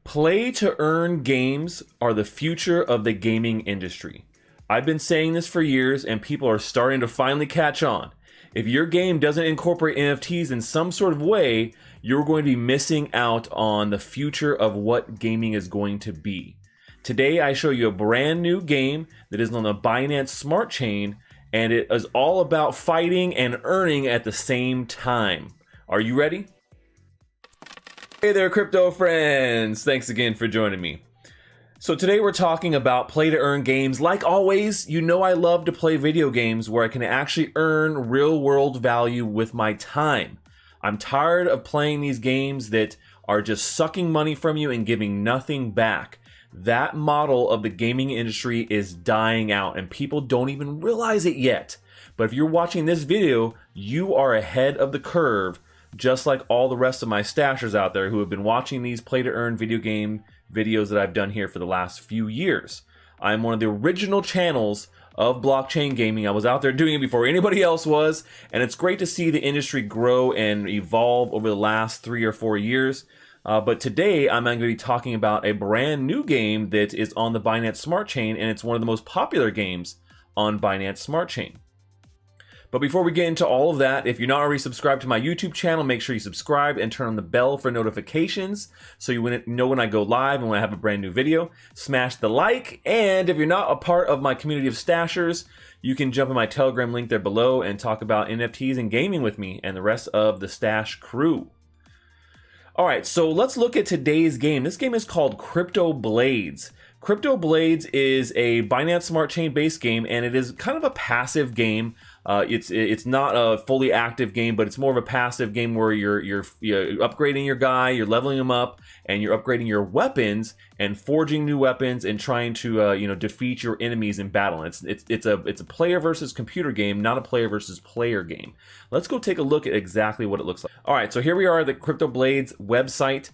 Play to earn games are the future of the gaming industry. I've been saying this for years and people are starting to finally catch on. If your game doesn't incorporate NFTs in some sort of way, you're going to be missing out on the future of what gaming is going to be. Today I show you a brand new game that is on the Binance Smart Chain, and it is all about fighting and earning at the same time. Are you ready? Hey there, crypto friends! Thanks again for joining me. So today we're talking about play to earn games. Like always, you know I love to play video games where I can actually earn real world value with my time. I'm tired of playing these games that are just sucking money from you and giving nothing back. That model of the gaming industry is dying out and people don't even realize it yet. But if you're watching this video, you are ahead of the curve, just like all the rest of my stashers out there who have been watching these play to earn video game videos that I've done here for the last few years. I'm one of the original channels of blockchain gaming. I was out there doing it before anybody else was, and it's great to see the industry grow and evolve over the last 3 or 4 years. But today I'm going to be talking about a brand new game that is on the Binance Smart Chain, and it's one of the most popular games on Binance Smart Chain. But before we get into all of that, if you're not already subscribed to my YouTube channel, make sure you subscribe and turn on the bell for notifications so you know when I go live and when I have a brand new video. Smash the like, and if you're not a part of my community of stashers, you can jump in my Telegram link there below and talk about NFTs and gaming with me and the rest of the stash crew. All right, so let's look at today's game. This game is called CryptoBlades. CryptoBlades is a Binance Smart Chain based game, and it is kind of a passive game. It's not a fully active game, but it's more of a passive game where you're upgrading your guy, you're leveling him up, and you're upgrading your weapons and forging new weapons and trying to defeat your enemies in battle. It's a player versus computer game, not a player versus player game. Let's go take a look at exactly what it looks like. All right, so here we are at the CryptoBlades website.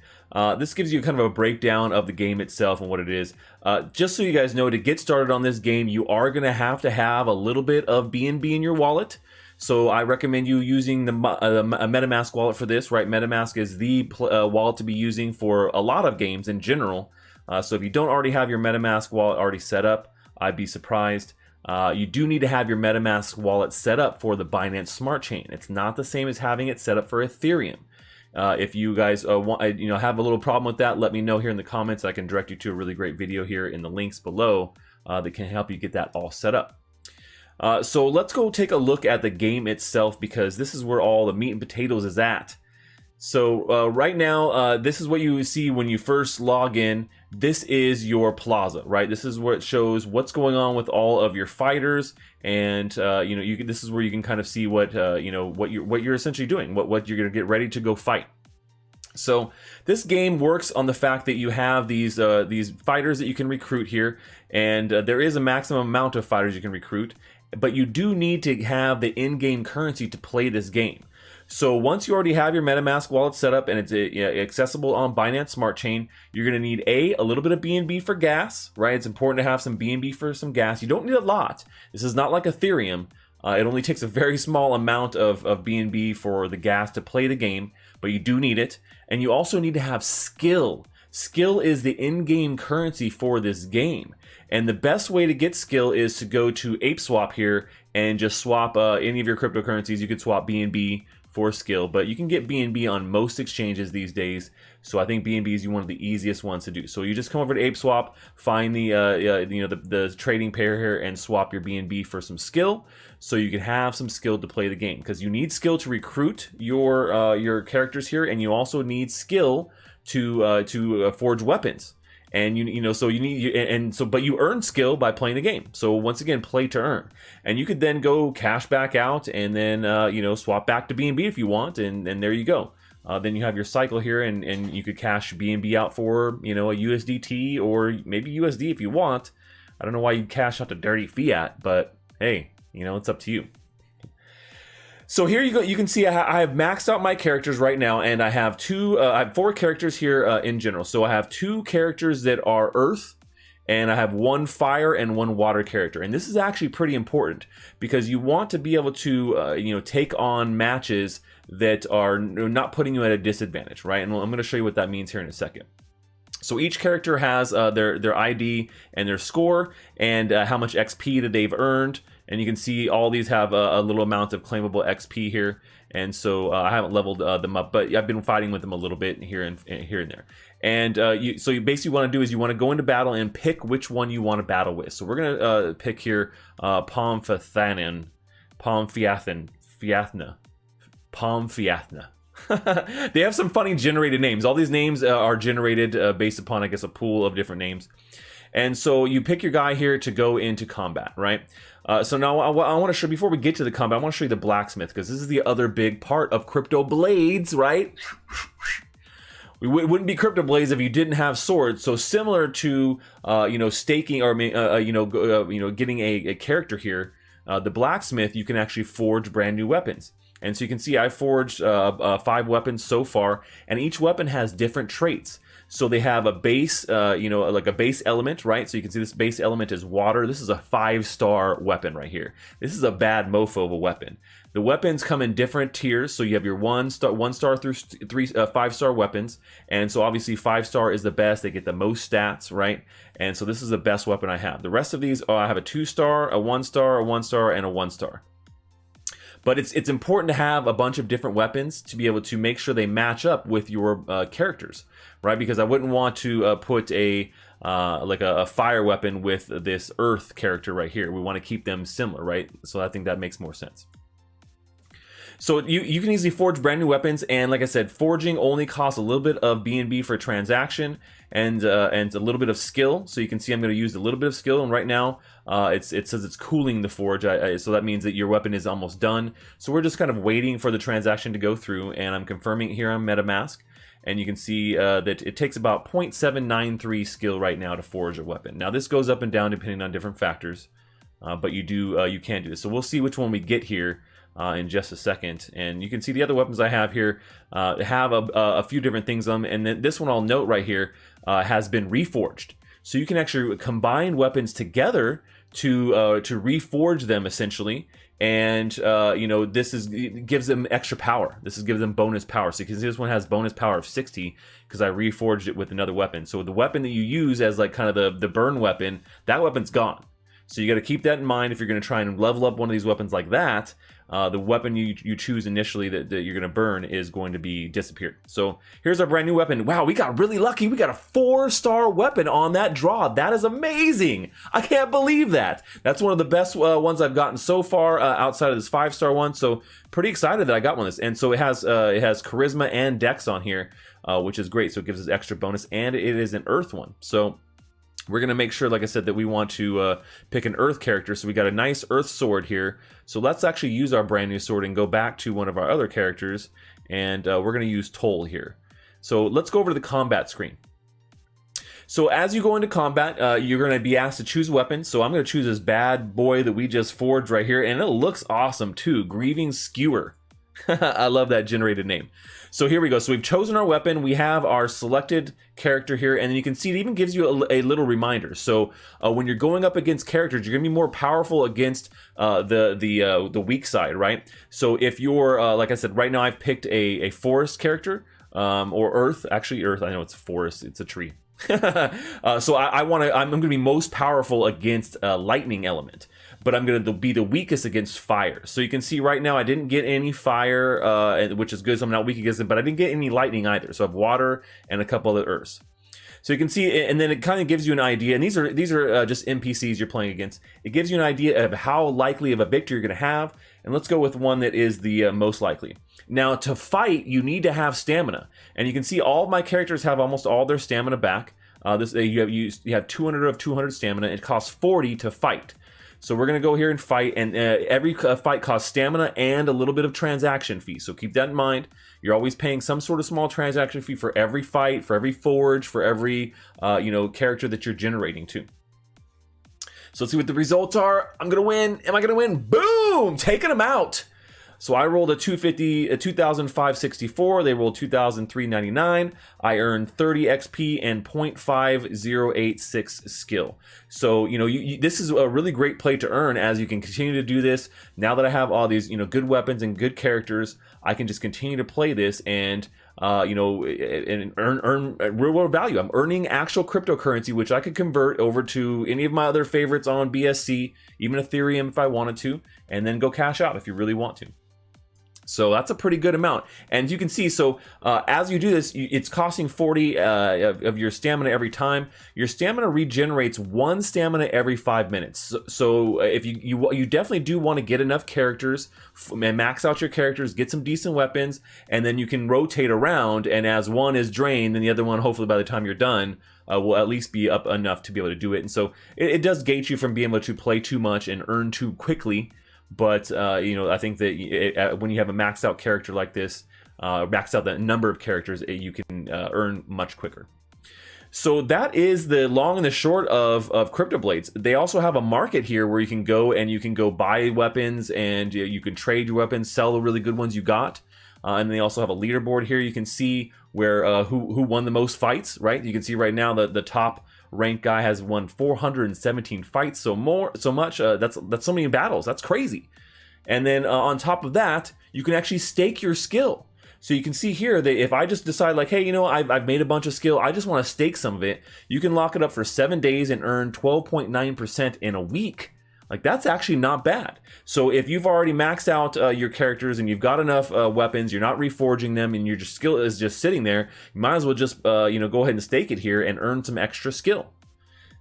This gives you kind of a breakdown of the game itself and what it is. Just so you guys know, to get started on this game, you are going to have a little bit of BNB in your wallet. So I recommend you using a MetaMask wallet for this, right? MetaMask is the wallet to be using for a lot of games in general. So if you don't already have your MetaMask wallet already set up, I'd be surprised. You do need to have your MetaMask wallet set up for the Binance Smart Chain. It's not the same as having it set up for Ethereum. If you guys have a little problem with that, let me know here in the comments. I can direct you to a really great video here in the links below that can help you get that all set up. So let's go take a look at the game itself, because this is where all the meat and potatoes is at. So right now, this is what you see when you first log in. This is your plaza, right? This is where it shows what's going on with all of your fighters, and this is where you can kind of see what what you're essentially doing, what you're going to get ready to go fight. So this game works on the fact that you have these fighters that you can recruit here, and there is a maximum amount of fighters you can recruit, but you do need to have the in-game currency to play this game. So once you already have your MetaMask wallet set up and it's accessible on Binance Smart Chain, you're going to need a little bit of BNB for gas, right? It's important to have some BNB for some gas. You don't need a lot. This is not like Ethereum. It only takes a very small amount of BNB for the gas to play the game, but you do need it. And you also need to have skill. Skill is the in-game currency for this game. And the best way to get skill is to go to ApeSwap here and just swap any of your cryptocurrencies. You could swap BNB for skill, but you can get BNB on most exchanges these days. So I think BNB is one of the easiest ones to do. So you just come over to ApeSwap, find the trading pair here, and swap your BNB for some skill, so you can have some skill to play the game. Because you need skill to recruit your characters here, and you also need skill to forge weapons. And but you earn skill by playing the game. So once again, play to earn, and you could then go cash back out and then swap back to BNB if you want, and there you go. Then you have your cycle here, and you could cash BNB out for a USDT or maybe USD if you want. I don't know why you'd cash out to dirty fiat, but hey, it's up to you. So here you go. You can see I have maxed out my characters right now, and I have 4 characters here in general. So I have 2 characters that are Earth, and I have 1 fire and 1 water character. And this is actually pretty important because you want to be able to take on matches that are not putting you at a disadvantage, right? And I'm going to show you what that means here in a second. So each character has their ID and their score and how much XP that they've earned. And you can see all these have a little amount of claimable XP here. And so I haven't leveled them up, but I've been fighting with them a little bit here and there. And so you basically want to do is you want to go into battle and pick which one you want to battle with. So we're going to pick here Pomfiathna. They have some funny generated names. All these names are generated based upon, I guess, a pool of different names. And so you pick your guy here to go into combat, right? So now I want to show, before we get to the combat, I want to show you the blacksmith, because this is the other big part of CryptoBlades, right? It wouldn't be CryptoBlades if you didn't have swords. So similar to staking or getting a character here, the blacksmith, you can actually forge brand new weapons. And so you can see I forged 5 weapons so far, and each weapon has different traits. So they have a base, like a base element, right? So you can see this base element is water. This is a 5-star weapon right here. This is a bad mofo of a weapon. The weapons come in different tiers. So you have your 1-star through 5-star weapons. And so obviously 5-star is the best. They get the most stats, right? And so this is the best weapon I have. The rest of these, I have a 2-star, a 1-star, a 1-star, and a 1-star. But it's important to have a bunch of different weapons to be able to make sure they match up with your characters, right? Because I wouldn't want to put a fire weapon with this earth character right here. We want to keep them similar, right? So I think that makes more sense. So you can easily forge brand new weapons, and like I said, forging only costs a little bit of BNB for transaction and a little bit of skill. So you can see I'm going to use a little bit of skill, and right now it says it's cooling the forge, so that means that your weapon is almost done. So we're just kind of waiting for the transaction to go through, and I'm confirming here on MetaMask, and you can see that it takes about 0.793 skill right now to forge a weapon. Now this goes up and down depending on different factors, but you can do this. So we'll see which one we get here in just a second. And you can see the other weapons I have here have a few different things on them, and then this one I'll note right here has been reforged. So you can actually combine weapons together to reforge them essentially, and this gives them extra power. Gives them bonus power. So you can see this one has bonus power of 60 because I reforged it with another weapon. So the weapon that you use as like kind of the burn weapon, that weapon's gone. So you got to keep that in mind if you're going to try and level up one of these weapons like that. The weapon you choose initially that you're going to burn is going to be disappeared. So here's our brand new weapon. Wow, we got really lucky. We got a 4-star weapon on that draw. That is amazing. I can't believe that. That's one of the best ones I've gotten so far outside of this 5-star one. So pretty excited that I got one of this. And so it has charisma and dex on here, which is great. So it gives us extra bonus, and it is an earth one. So we're going to make sure, like I said, that we want to pick an earth character. So we got a nice earth sword here. So let's actually use our brand new sword and go back to one of our other characters. And we're going to use Toll here. So let's go over to the combat screen. So as you go into combat, you're going to be asked to choose weapons. So I'm going to choose this bad boy that we just forged right here. And it looks awesome too. Grieving Skewer. I love that generated name. So here we go. So we've chosen our weapon. We have our selected character here, and then you can see it even gives you a little reminder. So when you're going up against characters, you're going to be more powerful against the weak side, right? So if you're, like I said, right now I've picked a forest character or earth. Actually, earth. I know it's forest. It's a tree. So I'm going to be most powerful against a lightning element, but I'm going to be the weakest against fire. So you can see right now I didn't get any fire, which is good, so I'm not weak against it, but I didn't get any lightning either. So I have water and a couple of earths. So you can see, and then it kind of gives you an idea, and these are just NPCs you're playing against. It gives you an idea of how likely of a victory you're going to have, and let's go with one that is the most likely. Now, to fight, you need to have stamina, and you can see all of my characters have almost all their stamina back. You have 200 of 200 stamina. It costs 40 to fight. So we're going to go here and fight, and every fight costs stamina and a little bit of transaction fee. So keep that in mind. You're always paying some sort of small transaction fee for every fight, for every forge, for every character that you're generating too. So let's see what the results are. I'm going to win. Am I going to win? Boom! Taking them out. So I rolled a 2,564. They rolled 2,399. I earned 30 XP and 0.5086 skill. So, this is a really great play to earn as you can continue to do this. Now that I have all these, good weapons and good characters, I can just continue to play this and you know, and earn real world value. I'm earning actual cryptocurrency, which I could convert over to any of my other favorites on BSC, even Ethereum if I wanted to, and then go cash out if you really want to. So that's a pretty good amount. And you can see, so as you do this, it's costing 40 of your stamina every time. Your stamina regenerates 1 stamina every 5 minutes. So if you definitely do want to get enough characters and max out your characters, get some decent weapons, and then you can rotate around. And as one is drained, then the other one, hopefully by the time you're done, will at least be up enough to be able to do it. And so it does gate you from being able to play too much and earn too quickly. But you know, I think that when you have a maxed out character like this, maxed out the number of characters, you can earn much quicker. So that is the long and the short of CryptoBlades. They also have a market here where you can go buy weapons, and you can trade your weapons, sell the really good ones you got. And they also have a leaderboard here. You can see where who won the most fights, right? You can see right now the top ranked guy has won 417 fights, so much. That's so many battles. That's crazy. And then on top of that, you can actually stake your skill. So you can see here that if I just decide like, hey, you know, I've made a bunch of skill, I just want to stake some of it. You can lock it up for 7 days and earn 12.9% in a week. Like, that's actually not bad. So if you've already maxed out your characters and you've got enough weapons, you're not reforging them, and your skill is just sitting there, you might as well just you know, go ahead and stake it here and earn some extra skill.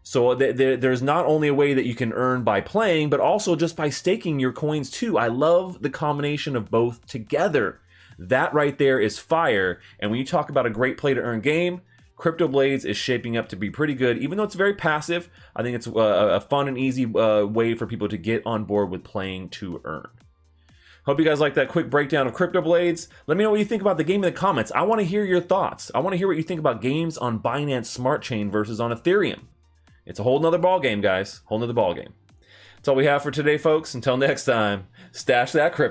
So there's not only a way that you can earn by playing, but also just by staking your coins too. I love the combination of both together. That right there is fire. And when you talk about a great play to earn game, CryptoBlades is shaping up to be pretty good. Even though it's very passive, I think it's a fun and easy way for people to get on board with playing to earn. Hope you guys like that quick breakdown of CryptoBlades. Let me know what you think about the game in the comments. I want to hear your thoughts. I want to hear what you think about games on Binance Smart Chain versus on Ethereum. It's a whole nother ball game, guys. Whole nother ball game. That's all we have for today, folks. Until next time, stash that crypto.